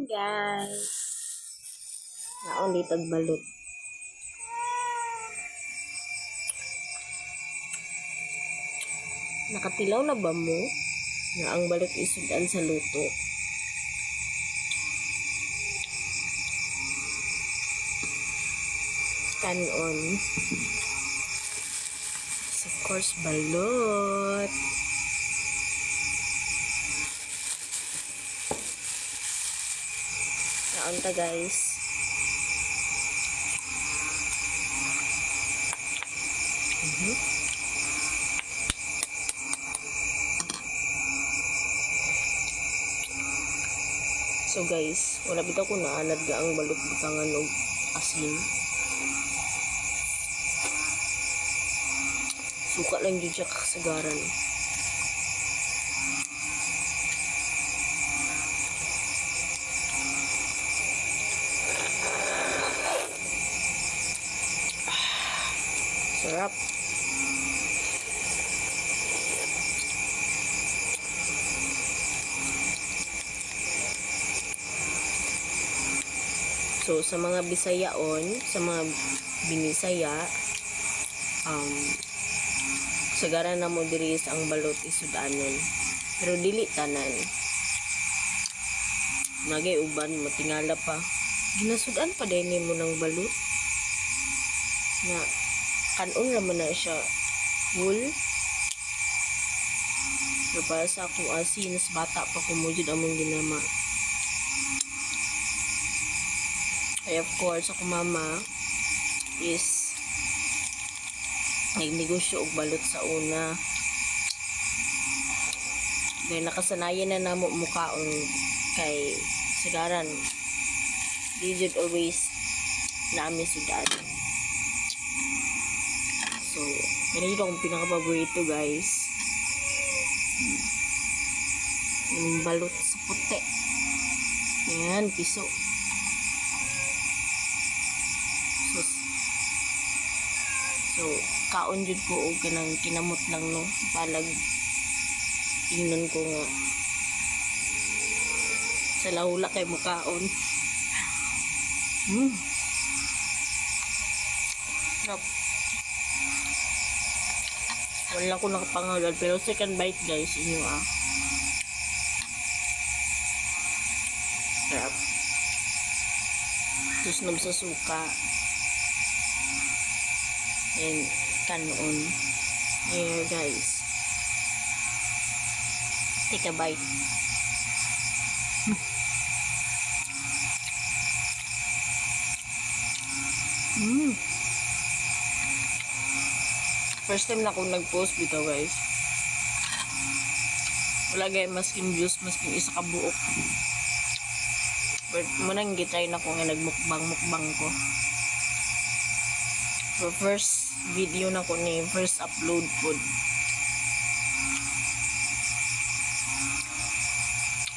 guys. Naon dito balot. Nakatilaw na ba mo na ang balot isudan sa luto? Kanon. Of course, balot. Naon ta guys. So guys, wala bitaw ko naanad ga ang balot butangan og asin. Suka lang yun siya kakasagaran. Sarap. So, sa mga Bisayaon, sa mga Binisaya, sagaran na mo diri ang balot isudanon. Pero dili tanan. Nagay uban, matingala pa. Ginasudan pa din mo ng balot. Na, kanon naman na siya. Wool. So, para sa akong asin, bata pa kumujud among ginama. Ay, of course, ako mama is nagnegosyo og balot sa una. Dahil nakasanayan na namo mukaon kay sagaran. Digit always namin sudan. So, yan yung akong pinaka-paborito guys. Yung balot sa puti. Yan, piso. So, kaon jud ko og kanang kinamot lang no. Palag ingnon ko nga. Sa lahula kay mukaon. Sarap. Wala ko nakapangalan pero second bite guys inyo Sarap. Susnob sa suka. And kanon. Here guys. Take a bite. First time na akong nag-post bitaw guys. Wala gaya masking views, masking isa ka buok. But munang gitry na ko nga nagmukbang ko. So first video na ko ni first upload po.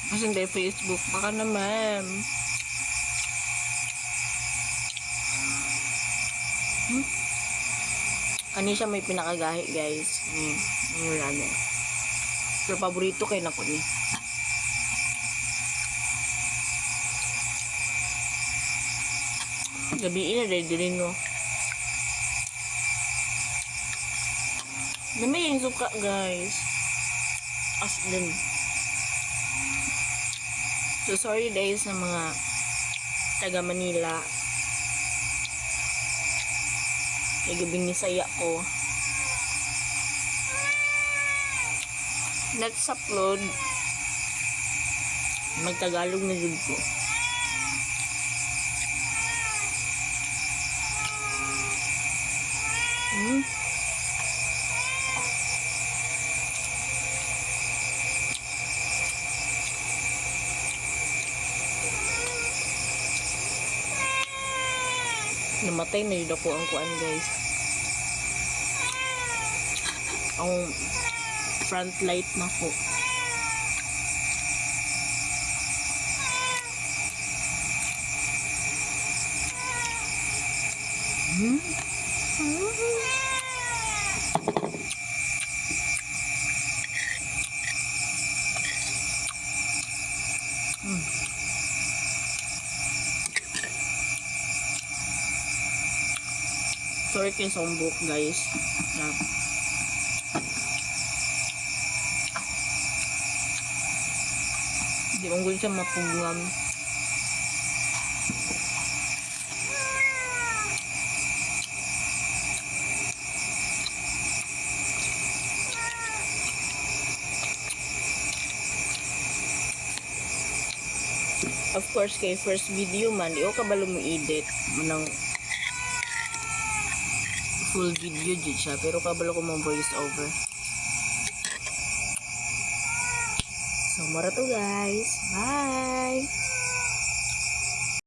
Kasi hindi Facebook baka naman. Kani siya may pinakagahi guys. Wala na. Pero paborito kay na ko ni. Gabiin na dahil mo. Dami yung suka guys. As din. So sorry guys sa mga taga Manila. Kaya gabing nisaya ko. Next upload magtagalog na jud ko. Namatay na yun ako ang kuan guys. Ang front light na ko. Sorry kay sombok guys. Na, di mong gusto siya mapuglam. Of course, kay first video man, di ko kabalo mo edit manang full video dyan siya, pero kabalo ko mo voice over. So, mara to guys. Bye!